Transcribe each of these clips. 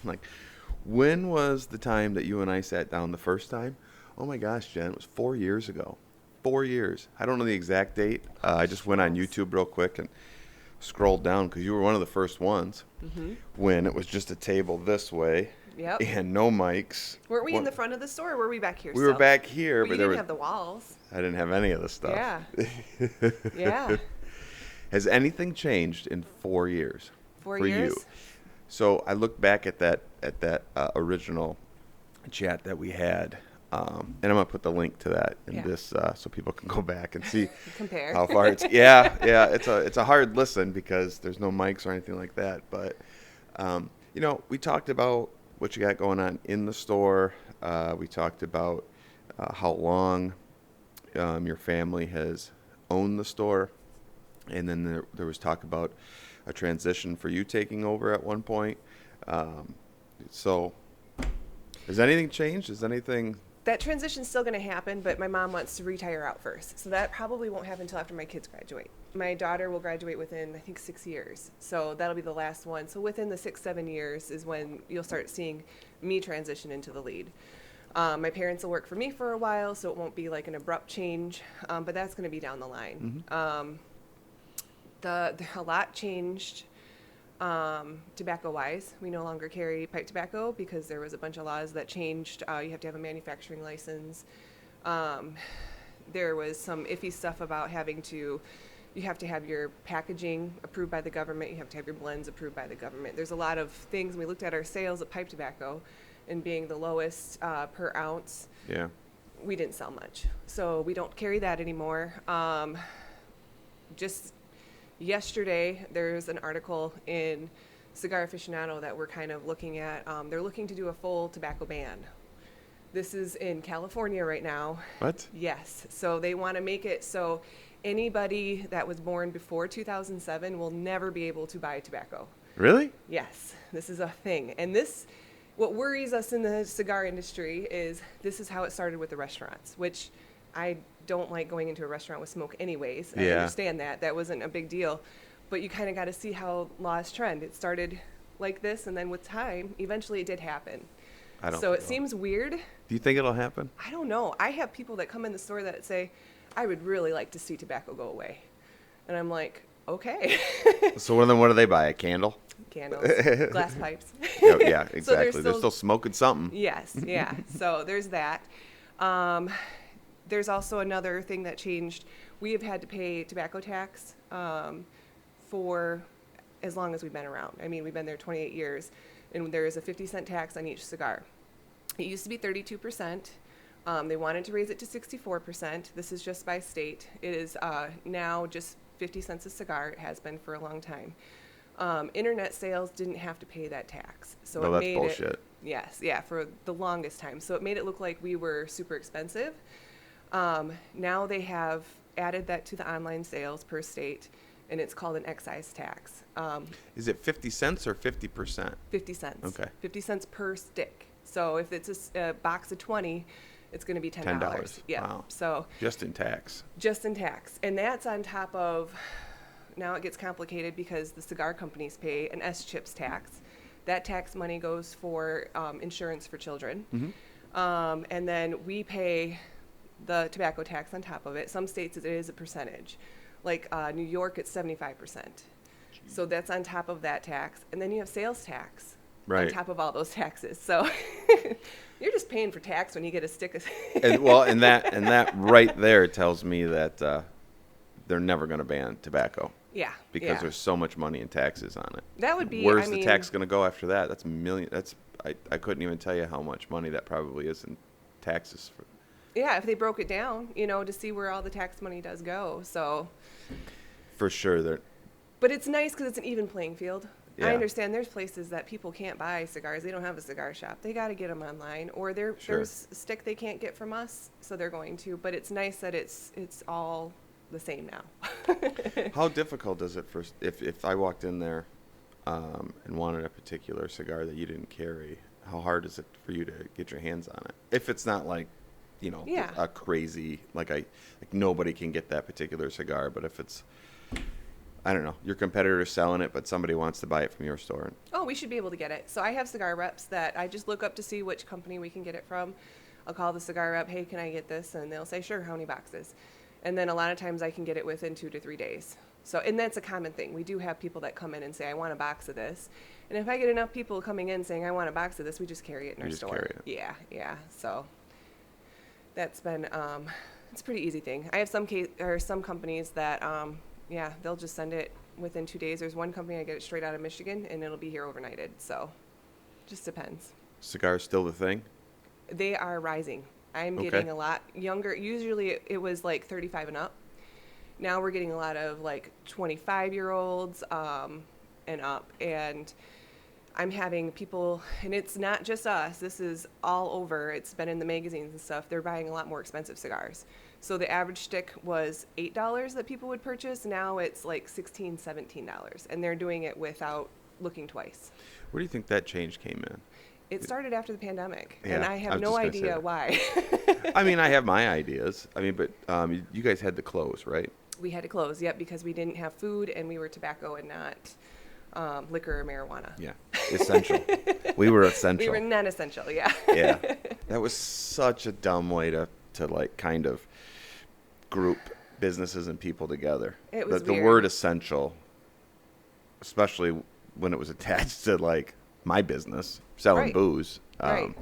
like, when was the time that you and I sat down the first time? Oh my gosh, Jen, it was 4 years ago. 4 years. I don't know the exact date. I just went on YouTube real quick and scrolled down because you were one of the first ones when it was just a table this way Yep. and no mics. Weren't we in the front of the store, or were we back here We still? were back here, But but you there didn't was. have the walls. I didn't have any of the stuff. Yeah. Yeah. Has anything changed in 4 years? 4 for years? you? So I look back at that original chat that we had, and I'm gonna put the link to that in this so people can go back and see Compare. how far it's. Yeah. It's a hard listen because there's no mics or anything like that. But we talked about what you got going on in the store. We talked about how long your family has owned the store, and then there was talk about a transition for you taking over at one point. So has anything changed? Has anything... That transition's still going to happen, but my mom wants to retire out first. So that probably won't happen until after my kids graduate. My daughter will graduate within, I think, 6 years. So that'll be the last one. So within the 6-7 years is when you'll start seeing me transition into the lead. My parents will work for me for a while, so it won't be like an abrupt change, but that's going to be down the line. A lot changed tobacco-wise. We no longer carry pipe tobacco because there was a bunch of laws that changed. You have to have a manufacturing license. There was some iffy stuff about you have to have your packaging approved by the government. You have to have your blends approved by the government. There's a lot of things. We looked at our sales of pipe tobacco, and being the lowest per ounce, we didn't sell much. So we don't carry that anymore. Just yesterday, there's an article in Cigar Aficionado that we're kind of looking at. They're looking to do a full tobacco ban. This is in California right now. What? Yes. So they want to make it so anybody that was born before 2007 will never be able to buy tobacco. Really? Yes. This is a thing. And what worries us in the cigar industry is this is how it started with the restaurants, which I don't like going into a restaurant with smoke anyways. I understand that. That wasn't a big deal. But you kind of got to see how laws trend. It started like this, and then with time, eventually it did happen. So it seems weird. Do you think it'll happen? I don't know. I have people that come in the store that say, I would really like to see tobacco go away. And I'm like, okay. So then what do they buy? A candle? Candles, glass pipes. Yeah, exactly. So they're still smoking something. Yes, yeah. So there's that. There's also another thing that changed. We have had to pay tobacco tax for as long as we've been around. I mean, we've been there 28 years, and there is a 50-cent tax on each cigar. It used to be 32%. They wanted to raise it to 64%. This is just by state. It is now just 50 cents a cigar. It has been for a long time. Internet sales didn't have to pay that tax. So No, it that's made bullshit. Yes, yeah, for the longest time. So it made it look like we were super expensive. Now they have added that to the online sales per state, and it's called an excise tax. Is it 50 cents or 50%? 50 cents. Okay. 50 cents per stick. So if it's a box of 20, it's going to be $10. $10. Yeah. Wow. So Just in tax. just in tax. And that's on top of, now it gets complicated because the cigar companies pay an S-chips tax. That tax money goes for insurance for children. And then we pay the tobacco tax on top of it. Some states it is a percentage. Like New York, it's 75%. So that's on top of that tax. And then you have sales tax on top of all those taxes. So you're just paying for tax when you get a stick of and that right there tells me that they're never going to ban tobacco. Yeah. Because there's so much money in taxes on it. That would be. Where's the tax going to go after that? That's a million. I couldn't even tell you how much money that probably is in taxes. Yeah, if they broke it down, to see where all the tax money does go. So. For sure, But it's nice because it's an even playing field. Yeah. I understand there's places that people can't buy cigars. They don't have a cigar shop. They got to get them online, or there's a stick they can't get from us, so they're going to. But it's nice that it's all the same now. How difficult is it if I walked in there and wanted a particular cigar that you didn't carry? How hard is it for you to get your hands on it? If it's not like, a crazy like nobody can get that particular cigar, but if it's I don't know, your competitor's selling it, but somebody wants to buy it from your store. Oh, we should be able to get it. So I have cigar reps that I just look up to see which company we can get it from. I'll call the cigar rep, hey, can I get this? And they'll say, sure, how many boxes? And then a lot of times I can get it within 2 to 3 days. So, and that's a common thing. We do have people that come in and say, I want a box of this. And if I get enough people coming in saying, I want a box of this, we just carry it in our store. Carry it. Yeah, yeah. So that's been, it's a pretty easy thing. I have some companies that, yeah, they'll just send it within 2 days. There's one company I get it straight out of Michigan, and it'll be here overnighted. So just depends. Cigars still the thing? They are rising. I'm Okay. getting a lot younger. Usually it was like 35 and up. Now we're getting a lot of like 25-year-olds and up. And I'm having people, and it's not just us. This is all over. It's been in the magazines and stuff. They're buying a lot more expensive cigars. So the average stick was $8 that people would purchase. Now it's like $16, $17. And they're doing it without looking twice. Where do you think that change came in? It started after the pandemic, Yeah, and I I have was no just gonna say idea that. why. I mean, I have my ideas. I mean, but you guys had to close, right? We had to close, yep, because we didn't have food, and we were tobacco and not liquor or marijuana. Yeah, essential. We were essential. We were non-essential, yeah. Yeah, that was such a dumb way to like kind of group businesses and people together. It was the weird. word essential, especially when it was attached to like my business selling Right. booze, Right.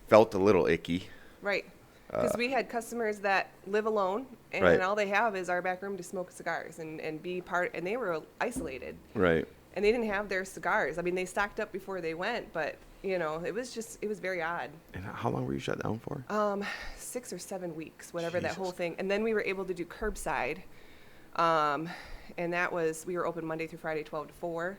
felt a little icky. Right. Because we had customers that live alone, and Right. all they have is our back room to smoke cigars and be part, and they were isolated. Right. And they didn't have their cigars. I mean, they stocked up before they went, but, you know, it was very odd. And how long were you shut down for? 6 or 7 weeks, whatever that Jesus. whole thing. And then we were able to do curbside. And that was, we were open Monday through Friday, 12 to 4.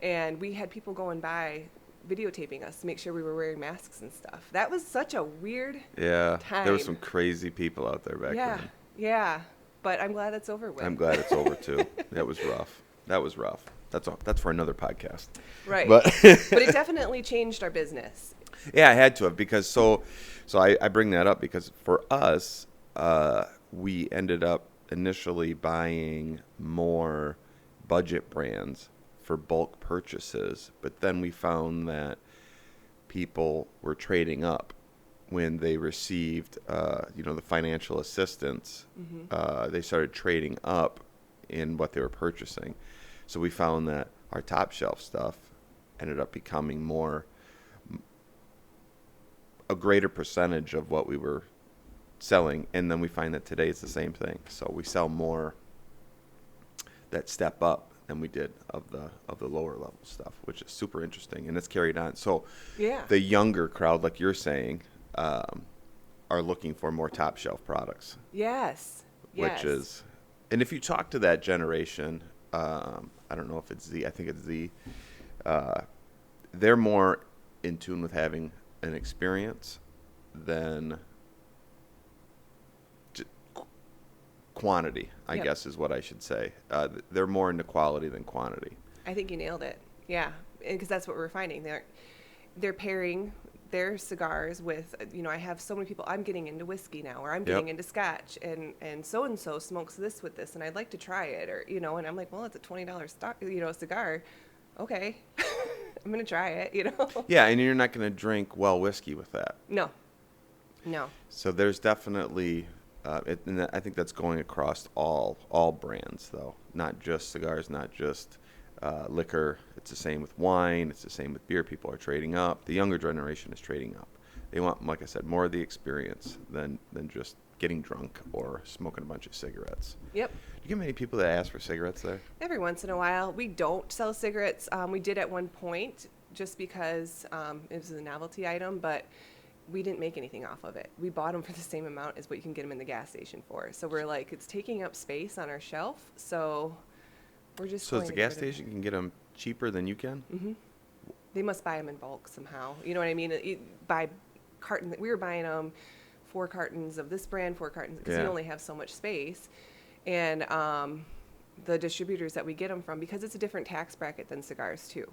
And we had people going by videotaping us to make sure we were wearing masks and stuff. That was such a weird Yeah, there were time. some crazy people out there back yeah, then. yeah. But I'm glad it's over with. I'm glad it's over too. That was rough. That was rough. That's for another podcast. Right. But But it definitely changed our business. yeah, I had to have because so I bring that up because for us, we ended up initially buying more budget brands for bulk purchases, but then we found that people were trading up when they received, the financial assistance. They started trading up in what they were purchasing. So we found that our top shelf stuff ended up becoming a greater percentage of what we were selling, and then we find that today it's the same thing. So we sell more that step up than we did of the lower level stuff, which is super interesting, and it's carried on. So Yeah. the younger crowd, like you're saying, are looking for more top shelf products, Yes. Yes. which is, and if you talk to that generation, I don't know if it's Z, I think it's Z, they're more in tune with having an experience than quantity, I Yep. guess is what I should say. They're more into quality than quantity. I think you nailed it. Yeah, because that's what we're finding. They're pairing their cigars with, I have so many people. I'm getting into whiskey now, or I'm getting Yep. into Scotch, and so and so smokes this with this, and I'd like to try it, or and I'm like, well, it's a $20 cigar. Okay, I'm gonna try it. Yeah, and you're not going to drink well whiskey with that. No, no. So there's definitely, and I think that's going across all brands, though, not just cigars, not just liquor. It's the same with wine. It's the same with beer. People are trading up. The younger generation is trading up. They want, like I said, more of the experience than just getting drunk or smoking a bunch of cigarettes. Yep. Do you get many people that ask for cigarettes there? Every once in a while. We don't sell cigarettes. We did at one point just because it was a novelty item, but we didn't make anything off of it. We bought them for the same amount as what you can get them in the gas station for. So we're like, it's taking up space on our shelf, so we're just So going the to gas get rid of it. station can get them cheaper than you can? Mm-hmm. They must buy them in bulk somehow. You know what I mean? By carton. We were buying them 4 cartons of this brand, 4 cartons, because Yeah. you only have so much space. And the distributors that we get them from, because it's a different tax bracket than cigars too.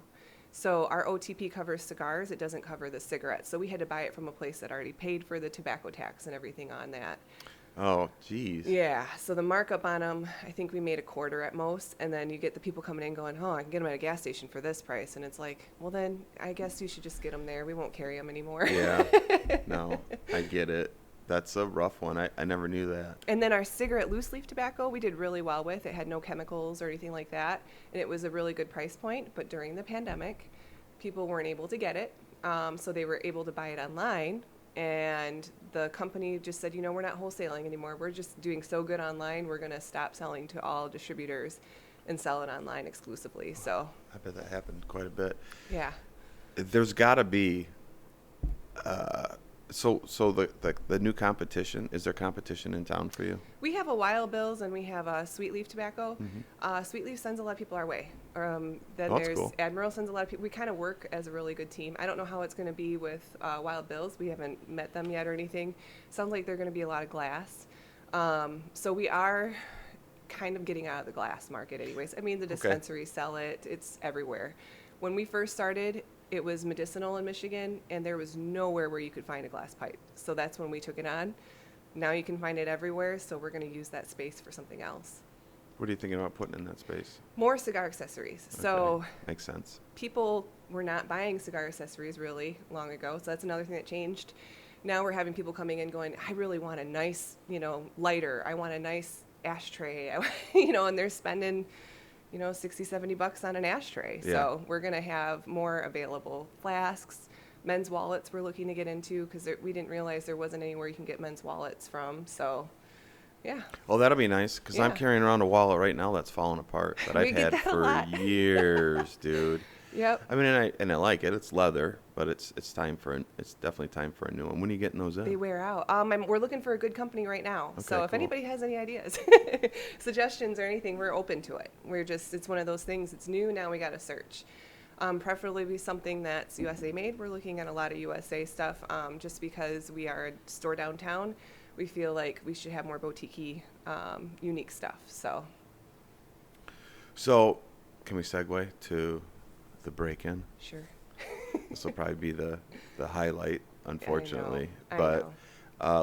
So our OTP covers cigars, it doesn't cover the cigarettes. So we had to buy it from a place that already paid for the tobacco tax and everything on that. Oh, geez. Yeah, so the markup on them, I think we made a quarter at most, and then you get the people coming in going, oh, I can get them at a gas station for this price, and it's like, well, then I guess you should just get them there. We won't carry them anymore. Yeah. No, I get it. That's a rough one. I never knew that. And then our cigarette loose leaf tobacco, we did really well with. It had no chemicals or anything like that, and it was a really good price point. But during the pandemic, people weren't able to get it, so they were able to buy it online. And the company just said, we're not wholesaling anymore. We're just doing so good online. We're going to stop selling to all distributors and sell it online exclusively. So I bet that happened quite a bit. yeah. There's got to be. So the new competition, is there competition in town for you? We have a Wild Bills and we have a Sweet Leaf Tobacco. Sweet Leaf sends a lot of people our way. Then That's there's cool. Admiral sends a lot of people. We kind of work as a really good team. I don't know how it's going to be with Wild Bills. We haven't met them yet or anything. Sounds like they're going to be a lot of glass. So we are kind of getting out of the glass market anyways. I mean, the dispensaries sell it. It's everywhere. When we first started, it was medicinal in Michigan, and there was nowhere where you could find a glass pipe. So that's when we took it on. Now you can find it everywhere, so we're going to use that space for something else. What are you thinking about putting in that space? More cigar accessories. Okay. So Makes sense. people were not buying cigar accessories really long ago, so that's another thing that changed. Now we're having people coming in going, I really want a nice, lighter. I want a nice ashtray, and they're spending 60, $70 on an ashtray. Yeah. So we're going to have more available flasks, men's wallets we're looking to get into because we didn't realize there wasn't anywhere you can get men's wallets from. So, yeah. Well, that'll be nice because I'm Yeah. carrying around a wallet right now that's falling apart that We I've get had that a for lot. years, dude. Yep. I mean, and I like it. It's leather, but it's definitely time for a new one. When are you getting those in? They wear out. We're looking for a good company right now. So Okay, if cool. anybody has any ideas, suggestions or anything, we're open to it. It's one of those things. It's new. Now we got to search. Preferably something that's USA made. We're looking at a lot of USA stuff just because we are a store downtown. We feel like we should have more boutique-y, unique stuff. So, can we segue to the break-in? Sure. This will probably be the highlight, unfortunately. I But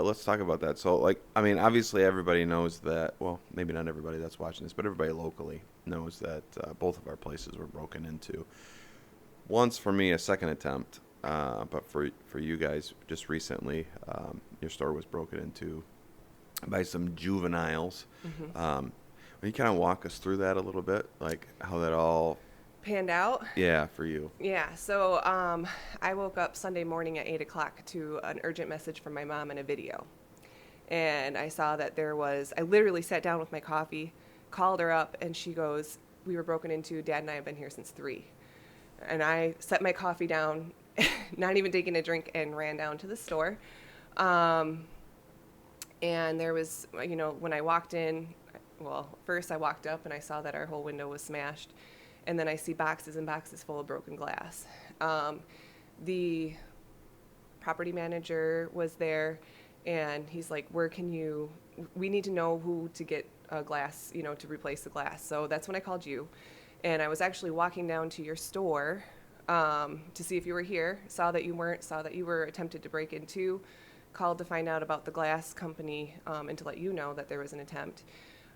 let's talk about that. So, obviously everybody knows that, well, maybe not everybody that's watching this, but everybody locally knows that both of our places were broken into. Once for me, a second attempt, but for you guys, just recently, your store was broken into by some juveniles. Will you kind of walk us through that a little bit, like how that all Panned out? Yeah, for you. Yeah, so I woke up Sunday morning at 8 o'clock to an urgent message from my mom and a video. And I saw that I literally sat down with my coffee, called her up, and she goes, we were broken into, Dad and I have been here since 3. And I set my coffee down, not even taking a drink, and ran down to the store. And there was, when I walked in, first I walked up and I saw that our whole window was smashed. And then I see boxes and boxes full of broken glass. The property manager was there, and he's like, we need to know who to get glass, to replace the glass. So that's when I called you. And I was actually walking down to your store to see if you were here, saw that you weren't, saw that you were attempted to break into, called to find out about the glass company and to let you know that there was an attempt.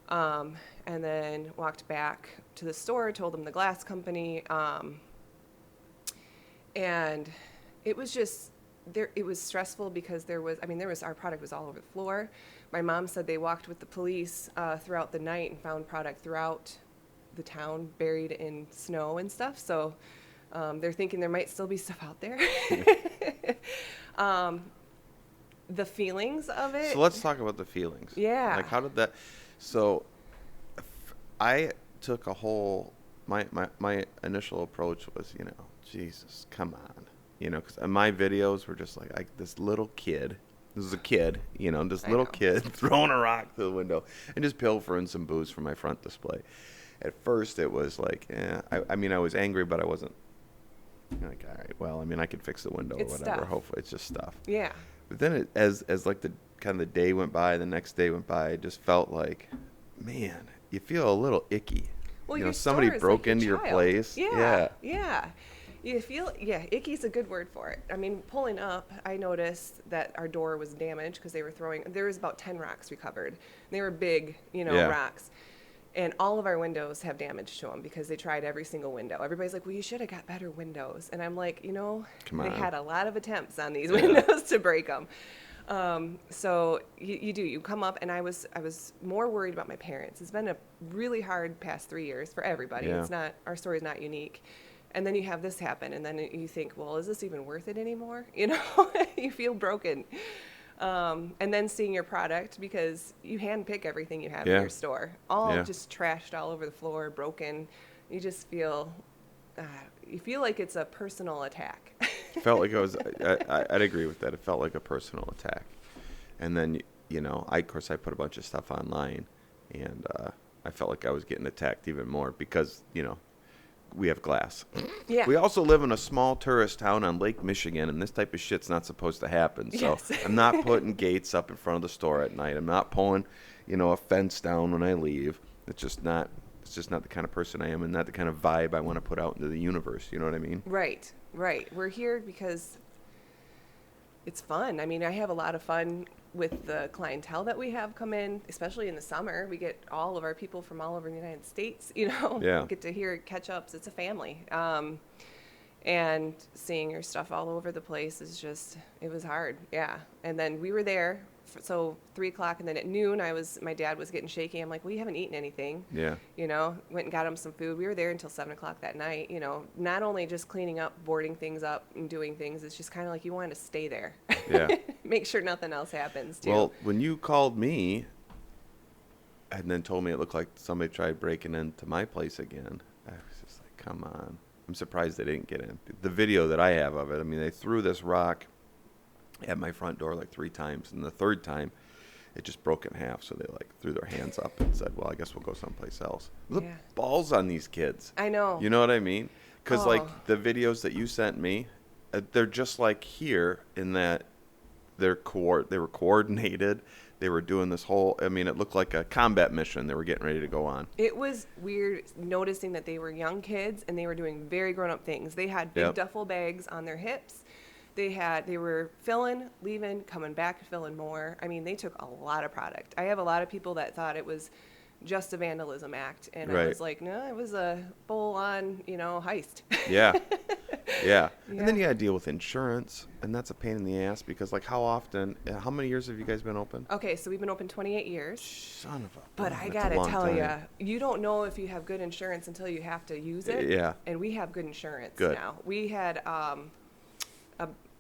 And then walked back to the store, told them the glass company, and it was just it was stressful because our product was all over the floor. My mom said they walked with the police throughout the night and found product throughout the town buried in snow and stuff. So they're thinking there might still be stuff out there. The feelings of it. So let's talk about the feelings. Yeah. Like, how did that? So, I took my initial approach was, Jesus, come on, because my videos were just like this little kid. This is a kid, this little kid throwing a rock through the window and just pilfering some booze from my front display. At first, it was like, I was angry, but I wasn't like, all right, well, I could fix the window It's or whatever. stuff. Hopefully, it's just stuff. Yeah. But then as like the kind of the day went by, the next day went by, it just felt like, man, you feel a little icky. Well, your somebody store is broke like your into your child. place. Yeah. You feel, yeah, icky's a good word for it. I mean, pulling up, I noticed that our door was damaged because there was about 10 rocks recovered. They were big, Yeah. rocks. And all of our windows have damage to them because they tried every single window. Everybody's like, well, you should have got better windows. And I'm like, Come they on. had a lot of attempts on these Yeah. windows to break them. So you come up, and I was more worried about my parents. It's been a really hard past 3 years for everybody. Yeah. It's not, our story is not unique. And then you have this happen, and then you think, well, is this even worth it anymore? You feel broken. And then seeing your product, because you handpick everything you have in Yeah. your store, all Yeah. just trashed all over the floor, broken. You just feel, you feel like it's a personal attack. Felt like it was. I'd agree with that. It felt like a personal attack. And then of course I put a bunch of stuff online, and I felt like I was getting attacked even more because we have glass. Yeah. We also live in a small tourist town on Lake Michigan, and this type of shit's not supposed to happen. So Yes. I'm not putting gates up in front of the store at night. I'm not pulling, a fence down when I leave. It's just not the kind of person I am, and not the kind of vibe I want to put out into the universe. You know what I mean? Right. We're here because it's fun. I mean, I have a lot of fun with the clientele that we have come in, especially in the summer. We get all of our people from all over the United States, Yeah. get to hear catch-ups. It's a family. And seeing your stuff all over the place it was hard. Yeah. And then we were there. So 3 o'clock, and then at noon, my dad was getting shaky. I'm like, well, you haven't eaten anything. Yeah. Went and got him some food. We were there until 7 o'clock that night. Not only just cleaning up, boarding things up, and doing things. It's just kind of like you wanted to stay there. Yeah. Make sure nothing else happens, too. Well, when you called me and then told me it looked like somebody tried breaking into my place again, I was just like, come on. I'm surprised they didn't get in. The video that I have of it, I mean, they threw this rock at my front door like 3 times, and the third time it just broke in half. So they threw their hands up and said, well, I guess we'll go someplace else. The Yeah. balls on these kids. I know. You know what I mean? Because Oh. the videos that you sent me, they're just like here in that they were coordinated. They were doing this whole, I mean, it looked like a combat mission they were getting ready to go on. It was weird noticing that they were young kids and they were doing very grown-up things. They had big Yep. duffel bags on their hips. They were filling, leaving, coming back, filling more. I mean, they took a lot of product. I have a lot of people that thought it was just a vandalism act, and I Right. was like, no, it was a full-on, heist. Yeah. Yeah. And then Yeah. you got to deal with insurance, and that's a pain in the ass because, how many years have you guys been open? Okay, so we've been open 28 years. Son of a. But oh, I that's a gotta long tell you, time. you don't know if you have good insurance until you have to use it. Yeah. And we have good insurance Good. now. We had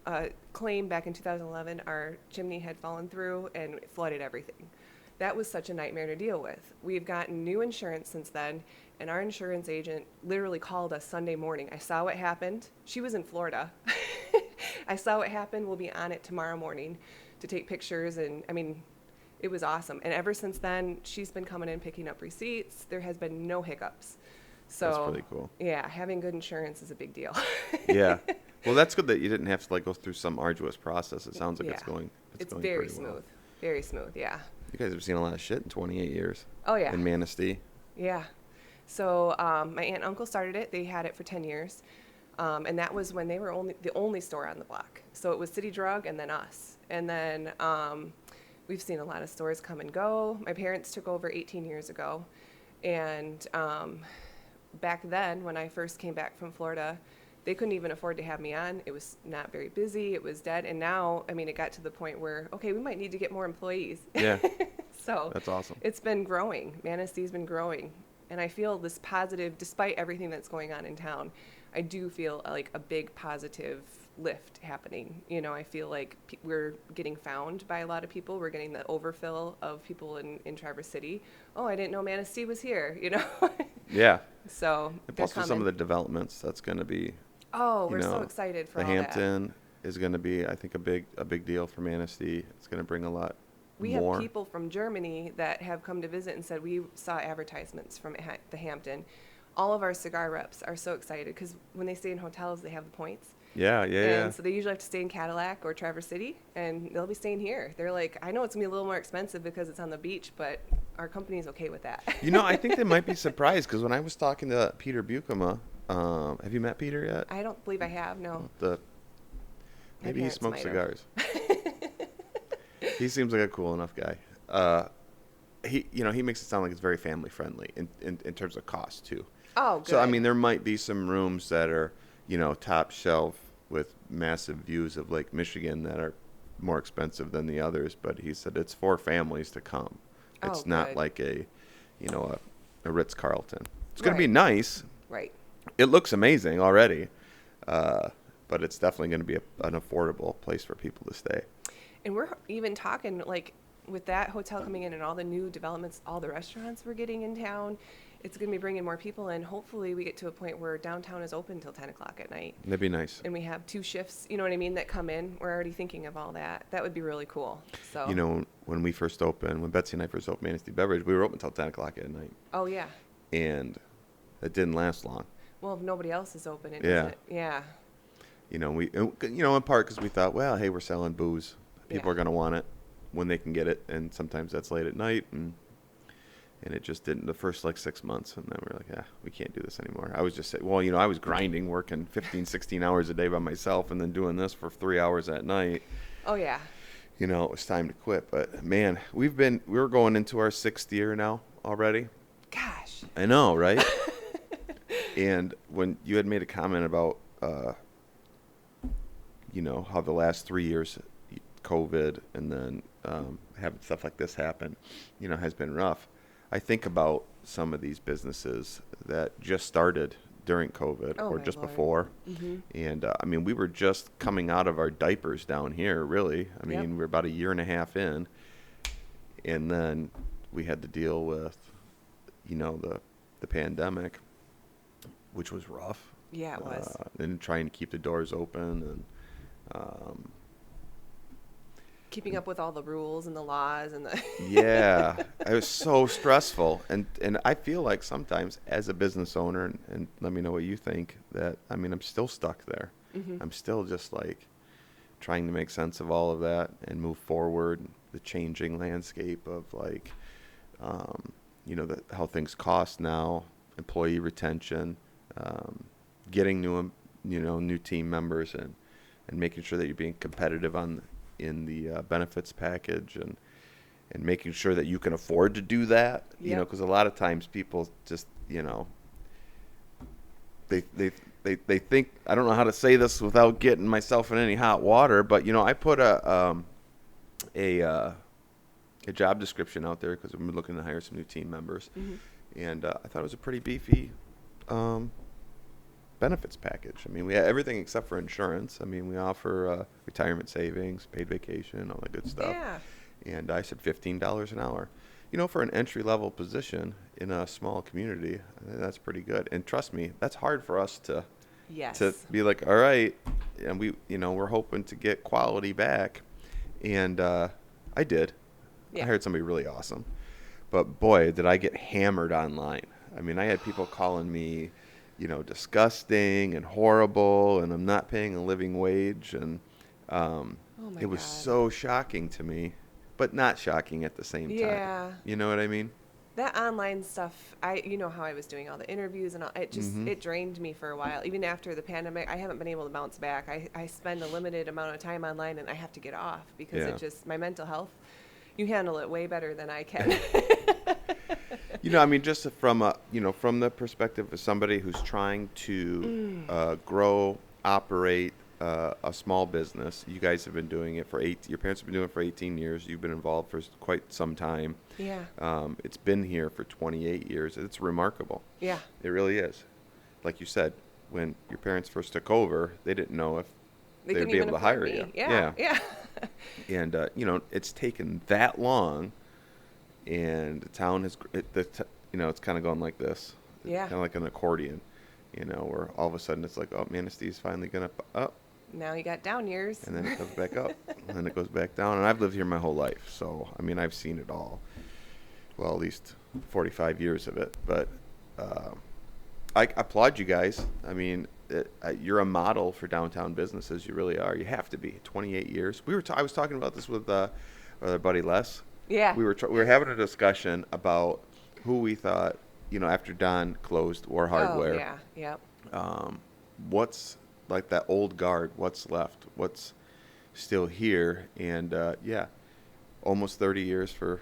a claim back in 2011. Our chimney had fallen through and it flooded everything. That was such a nightmare to deal with. We've gotten new insurance since then, and our insurance agent literally called us Sunday morning. I saw what happened. She was in Florida. I saw what happened. We'll be on it tomorrow morning to take pictures, and I mean, it was awesome. And ever since then, she's been coming in picking up receipts. There has been no hiccups. So That's pretty cool. Yeah, having good insurance is a big deal. Yeah. Well, that's good that you didn't have to go through some arduous process. It sounds like it's Yeah. going. It's going very pretty smooth. well. Very smooth, yeah. You guys have seen a lot of shit in 28 years. Oh, yeah. In Manistee. Yeah. So my aunt and uncle started it. They had it for 10 years. And that was when they were the only store on the block. So it was City Drug and then us. And then we've seen a lot of stores come and go. My parents took over 18 years ago. And back then, when I first came back from Florida, they couldn't even afford to have me on. It was not very busy. It was dead. And now, I mean, it got to the point where, okay, we might need to get more employees. Yeah. So That's awesome. it's been growing. Manistee's been growing. And I feel this positive, despite everything that's going on in town, I do feel like a big positive lift happening. I feel like we're getting found by a lot of people. We're getting the overfill of people in Traverse City. Oh, I didn't know Manistee was here, Yeah. So And they're plus with some coming. of the developments, that's going to be. Oh, you we're so know, excited for The all that. Hampton is going to be, I think, a big deal for Manistee. It's going to bring a lot We more. have people from Germany that have come to visit and said we saw advertisements from the Hampton. All of our cigar reps are so excited because when they stay in hotels, they have the points. Yeah. And so they usually have to stay in Cadillac or Traverse City, and they'll be staying here. They're like, I know it's going to be a little more expensive because it's on the beach, but our company's okay with that. I think they might be surprised because when I was talking to Peter Buchema Have you met Peter yet? I don't believe I have. No. The My Maybe he parents smokes might have. cigars. He seems like a cool enough guy. He makes it sound like it's very family friendly in terms of cost too. Oh, good. So I mean, there might be some rooms that are, top shelf with massive views of Lake Michigan that are more expensive than the others. But he said it's for families to come. It's Oh, not good. like a Ritz Carlton. It's going to be Right. nice. Right. It looks amazing already, but it's definitely going to be an affordable place for people to stay. And we're even talking like with that hotel coming in and all the new developments, all the restaurants we're getting in town, it's going to be bringing more people in. Hopefully we get to a point where downtown is open till 10 o'clock at night. That'd be nice. And we have 2 shifts, you know what I mean, that come in. We're already thinking of all that. That would be really cool. So. When we first opened, when Betsy and I first opened Manistee Beverage, we were open till 10 o'clock at night. Oh, yeah. And it didn't last long. Well, if nobody else is open, it Yeah. doesn't. Yeah. In part because we thought, well, hey, we're selling booze. People Yeah. are going to want it when they can get it. And sometimes that's late at night. And it just didn't the first 6 months. And then we were like, we can't do this anymore. I was just saying, well, I was grinding, working 15, 16 hours a day by myself and then doing this for 3 hours at night. Oh, yeah. It was time to quit. But man, we're going into our 6th year now already. Gosh. I know, right? And when you had made a comment about, how the last 3 years, COVID, and then having stuff like this happen, has been rough. I think about some of these businesses that just started during COVID Oh, or my just Lord. before. Mm-hmm. And we were just coming out of our diapers down here, really. Yep. We're about a year and a half in. And then we had to deal with, the pandemic, which was rough. Yeah, it was. And trying to keep the doors open and Keeping up with all the rules and the laws and the. yeah, it was so stressful. And I feel like sometimes as a business owner, and let me know what you think, that, I'm still stuck there. Mm-hmm. I'm still just trying to make sense of all of that and move forward, the changing landscape of how things cost now, employee retention, getting new team members and making sure that you're being competitive in the benefits package and making sure that you can afford to do that, Yep. because a lot of times people just, they think, I don't know how to say this without getting myself in any hot water, but, I put a job description out there because I'm looking to hire some new team members. Mm-hmm. And I thought it was a pretty beefy benefits package. We have everything except for insurance. We offer retirement savings, paid vacation, all that good stuff. Yeah. And I said $15 an hour. For an entry-level position in a small community, that's pretty good. And trust me, that's hard for us to Yes. be like, all right, and we're hoping to get quality back. And I did. Yeah. I hired somebody really awesome. But boy, did I get hammered online. I had people calling me, disgusting and horrible, and I'm not paying a living wage. And Oh my it was God. so shocking to me, but not shocking at the same time. Yeah. You know what I mean? That online stuff, you know how I was doing all the interviews and all, it just, Mm-hmm. it drained me for a while. Even after the pandemic, I haven't been able to bounce back. I spend a limited amount of time online and I have to get off because Yeah. it just, my mental health, you handle it way better than I can. Just from from the perspective of somebody who's trying to grow, operate a small business. You guys have been doing it your parents have been doing it for 18 years. You've been involved for quite some time. Yeah. It's been here for 28 years. It's remarkable. Yeah. It really is. Like you said, when your parents first took over, they didn't know if they would couldn't be even able to afford hire me. you. Yeah. Yeah. And it's taken that long, and the town has it's kind of going like this. Yeah. Kind of like an accordion, where all of a sudden it's like, oh, Manistee's finally gonna up, Now you got down years. and then it goes back up, and then it goes back down. And I've lived here my whole life, so I've seen it all. Well, at least 45 years of it. But I applaud you guys. You're a model for downtown businesses. You really are. You have to be. 28 years. I was talking about this with our buddy Les. Yeah. We were having a discussion about who we thought, after Don closed War Hardware. Oh, yeah. Yep. what's like that old guard, what's left, what's still here. And yeah, almost 30 years for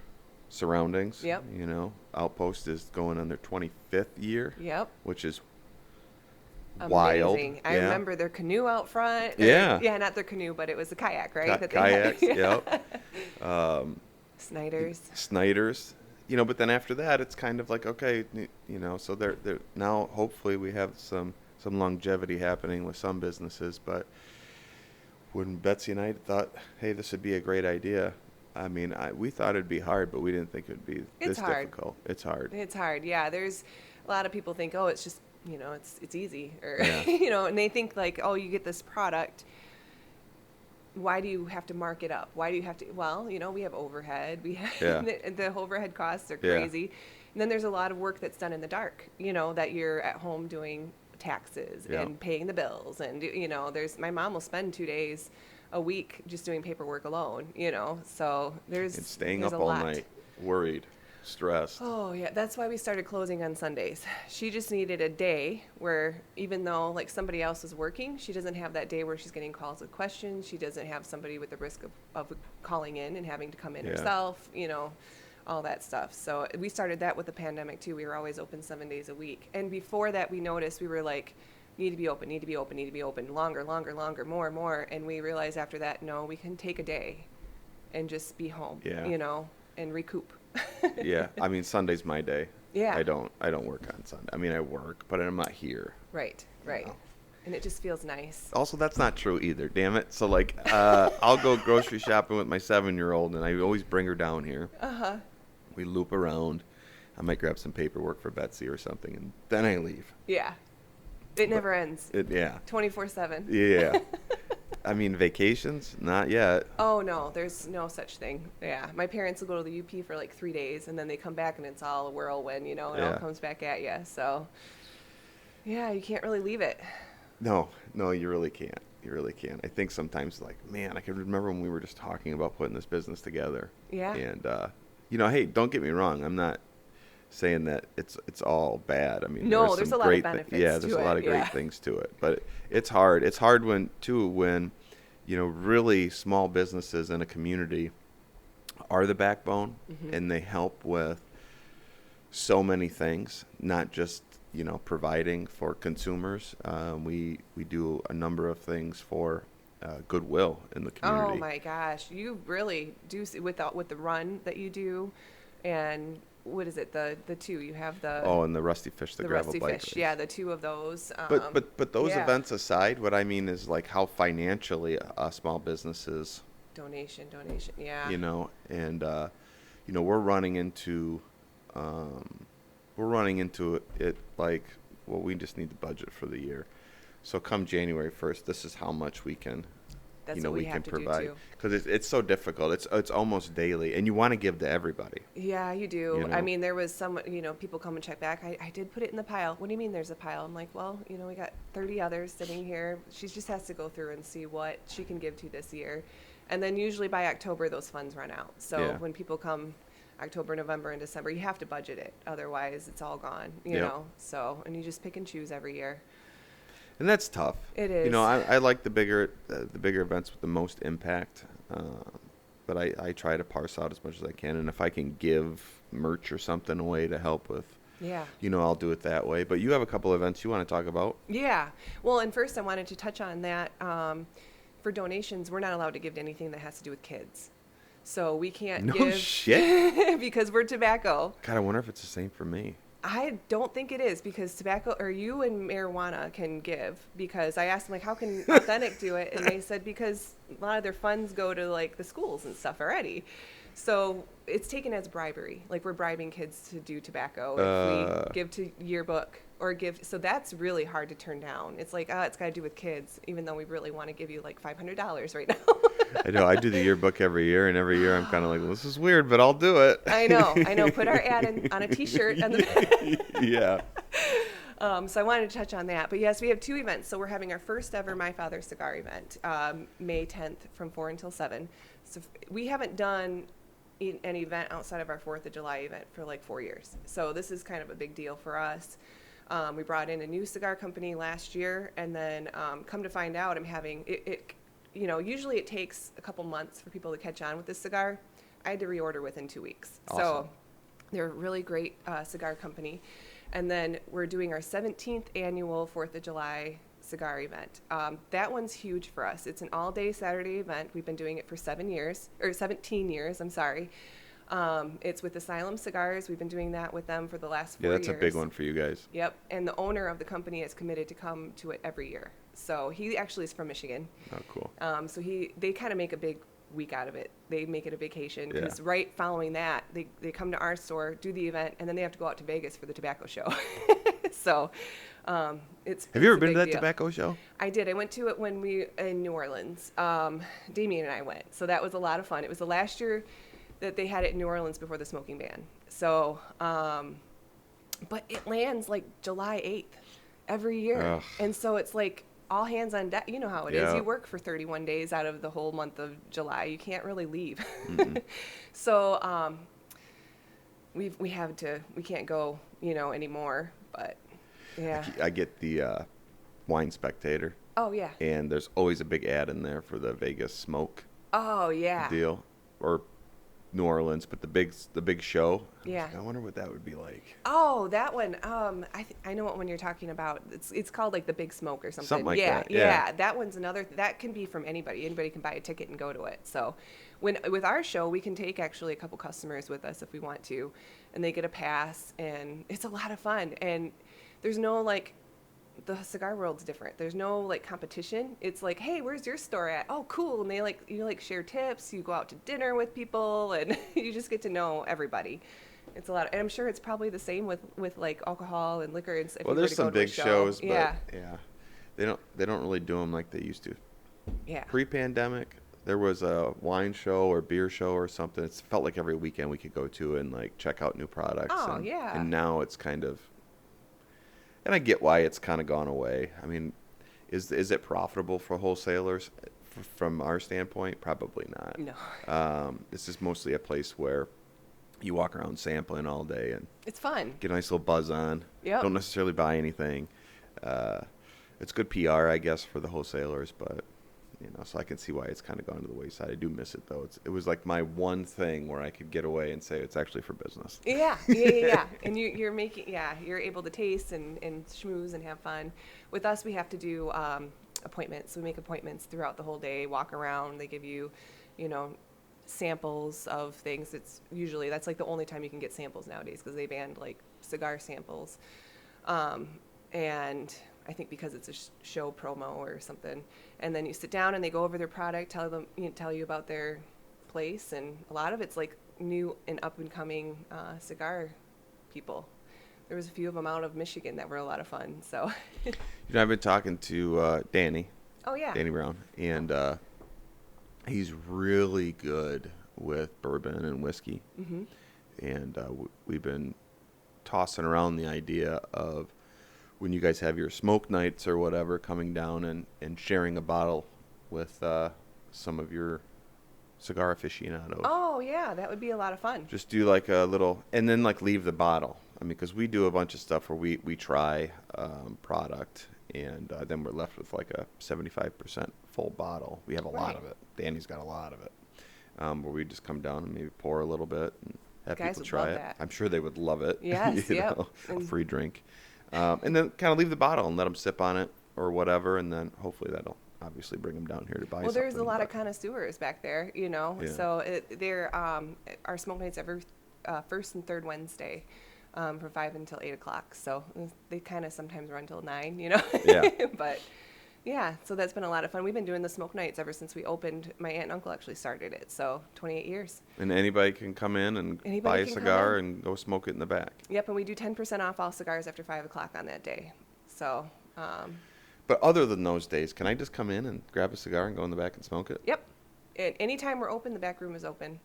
Surroundings. Yep. You know, Outpost is going on their 25th year, Yep. which is wild. Amazing. I Yeah. remember their canoe out front. Yeah. Yeah, not their canoe, but it was a kayak, right? That they Kayaks, had. yep. Snyder's. You know, but then after that, it's kind of like, okay, you know, so they're now hopefully we have some longevity happening with some businesses. But when Betsy and I thought, hey, this would be a great idea, I mean, we thought it'd be hard, but we didn't think it'd be this difficult. It's hard. It's hard. Yeah, there's a lot of people think, oh, it's just, you know, it's easy, or Yeah. you know, and they think like, oh, you get this product. Why do you have to mark it up? Why do you have to? Well, you know, we have overhead. We have the overhead costs are crazy. Yeah. And then there's a lot of work that's done in the dark, you know, that you're at home doing taxes Yeah. and paying the bills. And, you know, my mom will spend 2 days a week just doing paperwork alone, you know, so And staying there's up a all lot. night, worried, stressed. Oh, yeah. That's why we started closing on Sundays. She just needed a day where even though like somebody else is working, she doesn't have that day where she's getting calls with questions. She doesn't have somebody with the risk of calling in and having to come in Yeah. herself, you know, all that stuff. So we started that with the pandemic too. We were always open 7 days a week. And before that, we noticed we were like, need to be open, need to be open, need to be open, longer, more and more. And we realized after that, no, we can take a day and just be home, Yeah. you know, and recoup. Yeah, I mean, Sunday's my day. Yeah. I don't work on Sunday. I mean, I work, but I'm not here. Right. know. And it just feels nice. Also, that's not true either. Damn it. So like, I'll go grocery shopping with my 7-year-old, and I always bring her down here. Uh-huh. We loop around. I might grab some paperwork for Betsy or something, and then I leave. Yeah. It never ends. Yeah. 24/7. Yeah. I mean, vacations? Not yet. Oh, no, there's no such thing. Yeah. My parents will go to the UP for like 3 days, and then they come back, and it's all a whirlwind, you know, it all Yeah. comes back at you. So, yeah, you can't really leave it. No, you really can't. You really can't. I think sometimes, like, man, I can remember when we were just talking about putting this business together. Yeah. And, you know, hey, don't get me wrong. I'm not saying that it's all bad. I mean, No, there's some a lot of great benefits yeah, there's to a lot it, of great yeah. things to it. But it's hard. It's hard when, you know, really small businesses in a community are the backbone, Mm-hmm. and they help with so many things, not just, you know, providing for consumers. We do a number of things for goodwill in the community. Oh my gosh, you really do with the run that you do, and what is it? The two you have the And the Rusty Fish, the gravel Rusty bike Fish, race. yeah, the two of those. But those yeah. events aside, what I mean is like how financially small businesses, donation, yeah. you know, and you know, we're running into it like, well, we just need the budget for the year. So come January 1st, this is how much we can, That's you know, what we we can have to do, provide, too. because it's so difficult. It's almost daily, and you want to give to everybody. Yeah, you do. You know? I mean, there was some, you know, people come and check back. I did put it in the pile. What do you mean there's a pile? I'm like, well, you know, we got 30 others sitting here. She just has to go through and see what she can give to this year. And then usually by October, those funds run out. So Yeah. when people come October, November, and December, you have to budget it. Otherwise, it's all gone, you Yep. know? So, and you just pick and choose every year. And that's tough. It You know, is. I like the bigger events with the most impact, but I try to parse out as much as I can. And if I can give merch or something away to help with, Yeah. you know, I'll do it that way. But you have a couple events you want to talk about. Yeah. Well, and first I wanted to touch on that. For donations, we're not allowed to give to anything that has to do with kids. So we can't No give shit. because we're tobacco. God, I wonder if it's the same for me. I don't think it is, because tobacco, or you and marijuana can give, because I asked them, like, how can Authentic do it? And they said because a lot of their funds go to like the schools and stuff already. So it's taken as bribery. Like, we're bribing kids to do tobacco if we give to yearbook or give. So that's really hard to turn down. It's like, it's got to do with kids, even though we really want to give you like $500 right now. I know. I do the yearbook every year, and every year I'm kind of like, well, this is weird, but I'll do it. I know. Put our ad on a T-shirt. Yeah. So I wanted to touch on that. But yes, we have two events. So we're having our first ever My Father Cigar event, May 10th from 4 until 7. So we haven't done an event outside of our 4th of July event for like 4 years. So this is kind of a big deal for us. We brought in a new cigar company last year, and then come to find out, I'm having usually it takes a couple months for people to catch on with this cigar. I had to reorder within 2 weeks. Awesome. So they're a really great cigar company. And then we're doing our 17th annual 4th of July cigar event. That one's huge for us. It's an all-day Saturday event. We've been doing it for 17 years, I'm sorry. It's with Asylum Cigars. We've been doing that with them for the last 4 years. Yeah, that's a big one for you guys. Yep. And the owner of the company is committed to come to it every year. So he actually is from Michigan. Oh, cool. So they kind of make a big week out of it. They make it a vacation because Yeah. right following that, they come to our store, do the event, and then they have to go out to Vegas for the tobacco show. So it's Have you ever a been to big that deal. tobacco show? I did. I went to it when we in New Orleans. Damien and I went, so that was a lot of fun. It was the last year that they had it in New Orleans before the smoking ban. So, but it lands like July 8th every year, Ugh. and so it's like all hands on deck. You know how it is. Yeah. You work for 31 days out of the whole month of July. You can't really leave. Mm-mm. So we can't go anymore. But yeah. I get the Wine Spectator, Oh yeah. and there's always a big ad in there for the Vegas smoke Oh yeah. deal, or New Orleans, but the big show. I was Yeah. like, I wonder what that would be like. Oh, that one. I know what one you're talking about. It's called like the Big Smoke or something. Something like yeah, that, yeah. That one's another. That can be from anybody. Anybody can buy a ticket and go to it. So, with our show, we can take actually a couple customers with us if we want to, and they get a pass, and it's a lot of fun. And there's no like. The cigar world's different. There's no like competition. It's like, hey, where's your store at? Oh, cool. And you share tips. You go out to dinner with people, and you just get to know everybody. It's a lot, and I'm sure it's probably the same with like alcohol and liquor and stuff. Well, there's some big shows, but yeah, they don't really do them like they used to. yeah. Pre-pandemic, there was a wine show or beer show or something. It felt like every weekend we could go to and like check out new products. Oh, yeah. And now it's kind of, and I get why it's kind of gone away. I mean, is it profitable for wholesalers from our standpoint? Probably not. No, This is mostly a place where you walk around sampling all day and it's fun. get a nice little buzz on. Yep. Don't necessarily buy anything. It's good PR, I guess, for the wholesalers, but so I can see why it's kind of gone to the wayside. I do miss it though. It was like my one thing where I could get away and say it's actually for business. Yeah. And you're able to taste and schmooze and have fun. With us, we have to do appointments. We make appointments throughout the whole day, walk around. They give you, samples of things. That's like the only time you can get samples nowadays because they banned like cigar samples. And I think because it's a show promo or something. And then you sit down and they go over their product, tell you about their place, and a lot of it's like new and up and coming cigar people. There was a few of them out of Michigan that were a lot of fun. So. I've been talking to Danny. Oh yeah. Danny Brown, and he's really good with bourbon and whiskey. Mm-hmm. And we've been tossing around the idea of when you guys have your smoke nights or whatever, coming down and sharing a bottle with some of your cigar aficionados. Oh yeah, that would be a lot of fun. Just do like a little, and then like leave the bottle. I mean, because we do a bunch of stuff where we try product, and then we're left with like a 75% full bottle. We have a lot Right. of it. Danny's got a lot of it. Where we just come down and maybe pour a little bit and have Guys people would try love it. that. I'm sure they would love it. Yes, yep. A And- free drink. And then kind of leave the bottle and let them sip on it or whatever, and then hopefully that'll obviously bring them down here to buy Well, there's a something, lot of but- connoisseurs back there, Yeah. So they're our smoke nights every first and third Wednesday from 5 until 8 o'clock. So they kind of sometimes run till 9, Yeah. But yeah, so that's been a lot of fun. We've been doing the smoke nights ever since we opened. My aunt and uncle actually started it, so 28 years. And anybody can come in and Anybody buy a can come cigar in. and go smoke it in the back. Yep, and we do 10% off all cigars after 5 o'clock on that day. So, But other than those days, can I just come in and grab a cigar and go in the back and smoke it? yep. And anytime we're open, the back room is open.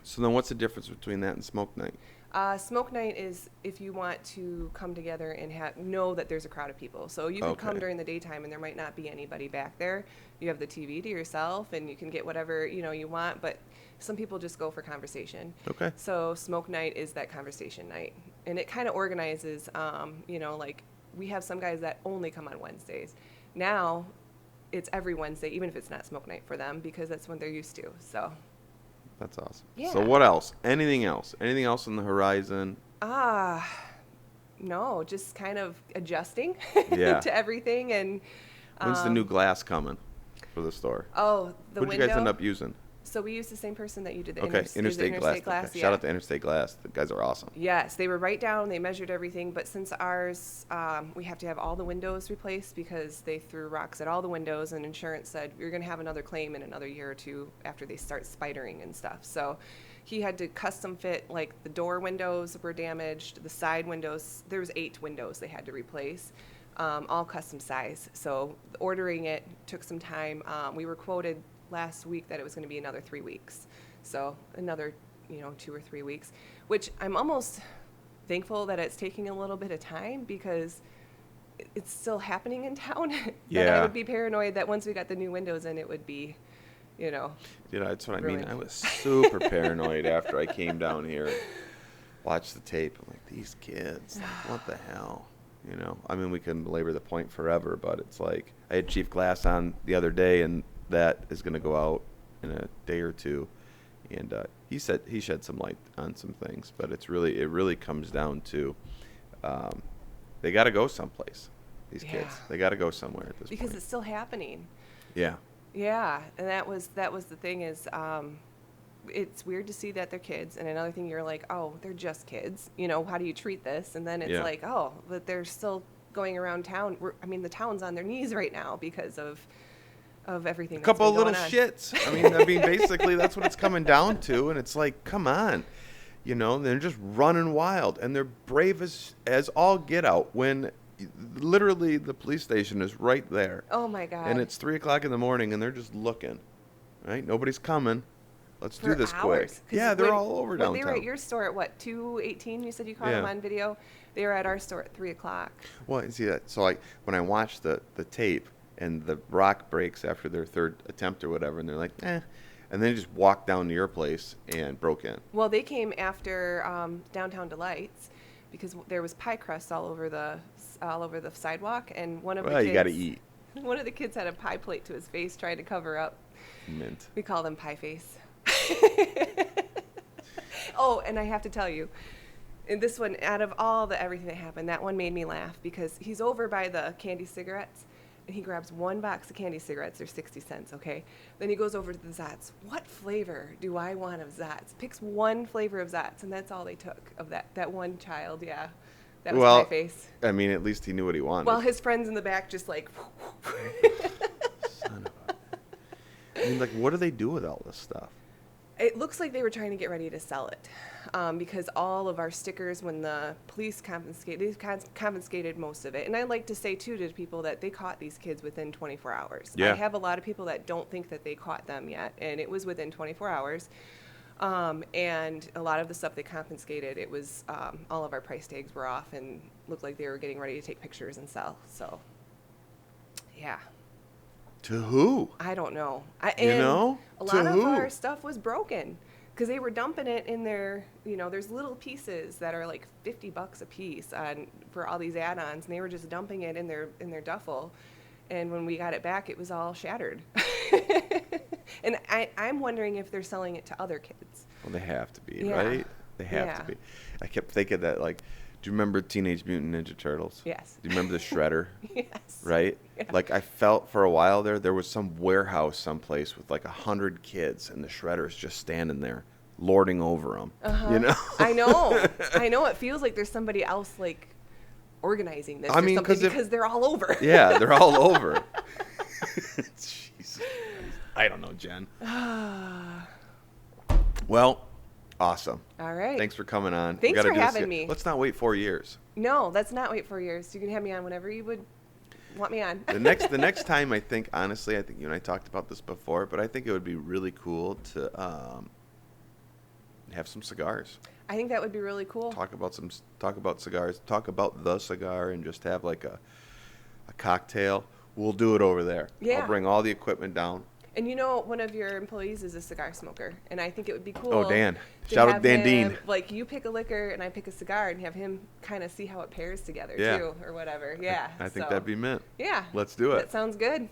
So then what's the difference between that and smoke night? Smoke night is if you want to come together and know that there's a crowd of people. So you can come Okay. during the daytime and there might not be anybody back there. You have the TV to yourself and you can get whatever you want. But some people just go for conversation. Okay. So smoke night is that conversation night, and it kind of organizes, like we have some guys that only come on Wednesdays. Now it's every Wednesday, even if it's not smoke night for them, because that's when they're used to. So That's awesome. Yeah. So what else? Anything else? Anything else on the horizon? No, just kind of adjusting Yeah. to everything. And When's the new glass coming for the store? oh, the What did window. you guys end up using? So we used the same person that you did the Okay, is it Interstate Glass. Glass. Okay. Yeah. Shout out to Interstate Glass. The guys are awesome. Yes, they were right down. They measured everything, but since ours, we have to have all the windows replaced because they threw rocks at all the windows, and insurance said you're going to have another claim in another year or two after they start spidering and stuff. So he had to custom fit, like the door windows were damaged, the side windows. There was 8 windows they had to replace, all custom size. So ordering it took some time. We were quoted last week that it was going to be another 3 weeks. So another 2 or 3 weeks, which I'm almost thankful that it's taking a little bit of time because it's still happening in town. That Yeah. I would be paranoid that once we got the new windows in, it would be, That's what I mean. ruined. I was super paranoid after I came down here and watched the tape. I'm like, these kids, like, what the hell? I mean, we can belabor the point forever, but it's like I had Chief Glass on the other day, and that is going to go out in a day or two. And he said he shed some light on some things, but it really comes down to they got to go someplace. These Yeah. kids, they got to go somewhere at this because point. it's still happening. Yeah. Yeah, and that was the thing is, it's weird to see that they're kids, and another thing you're like, oh, they're just kids. How do you treat this? And then it's Yeah. like, oh, but they're still going around town. The town's on their knees right now because of everything. A couple of that's been little going on. shits. I mean, basically that's what it's coming down to, and it's like, come on, they're just running wild, and they're brave as all get out when literally the police station is right there, Oh my God! and it's 3:00 in the morning, and they're just looking, right? Nobody's coming. Let's do For this hours. quick. 'Cause Yeah, they're when- all over when downtown. They were at your store at what, 2:18? You said you caught Yeah. them on video. They were at our store at 3:00. Well, you see that. So when I watched the tape and the rock breaks after their third attempt or whatever, and they're like, and then they just walked down to your place and broke in. Well, they came after Downtown Delights because there was pie crust all over the sidewalk, and one of the Well, kids, you got to eat one of the kids had a pie plate to his face, trying to cover up. mint. We call them pie face. Oh, and I have to tell you, in this one, out of all everything that happened, that one made me laugh because he's over by the candy cigarettes, and he grabs one box of candy cigarettes. They're 60 cents, okay? Then he goes over to the Zats. What flavor do I want of Zats? Picks one flavor of Zats, and that's all they took of that one child, yeah. That was Well, pie face. I mean, at least he knew what he wanted. While his friends in the back just like... Son of a... I mean, like, what do they do with all this stuff? It looks like they were trying to get ready to sell it because all of our stickers, when the police confiscated most of it. And I like to say, too, to people that they caught these kids within 24 hours. Yeah. I have a lot of people that don't think that they caught them yet, and it was within 24 hours. And a lot of the stuff they confiscated, it was all of our price tags were off and looked like they were getting ready to take pictures and sell. So, yeah. To who? I don't know. You know? A To lot of who? our stuff was broken because they were dumping it in their, there's little pieces that are like $50 a piece for all these add-ons, and they were just dumping it in their duffel. And when we got it back, it was all shattered. And I'm wondering if they're selling it to other kids. Well, they have to be, Yeah. right? They have Yeah. to be. I kept thinking that, like, do you remember Teenage Mutant Ninja Turtles? Yes. Do you remember the Shredder? Yes. Right? Yeah. Like, I felt for a while there was some warehouse someplace with like 100 kids, and the Shredder's just standing there, lording over them. Uh-huh. I know. It feels like there's somebody else like organizing this. I mean, because they're all over. Yeah, they're all over. Jesus. I don't know, Jen. Well, awesome. All right. Thanks for coming on. We Thanks gotta for do this having again. me. Let's not wait 4 years. No, let's not wait 4 years. You can have me on whenever you would want me on. The next time, I think you and I talked about this before, but I think it would be really cool to have some cigars. I think that would be really cool. Talk about cigars. Talk about the cigar, and just have like a cocktail. We'll do it over there. Yeah. I'll bring all the equipment down. And one of your employees is a cigar smoker, and I think it would be cool. Oh, Dan. to Shout out have Dan him, Dean. Like, you pick a liquor and I pick a cigar, and have him kind of see how it pairs together Yeah. too, or whatever. Yeah. I think so, that'd be mint. Yeah. Let's do it. That sounds good.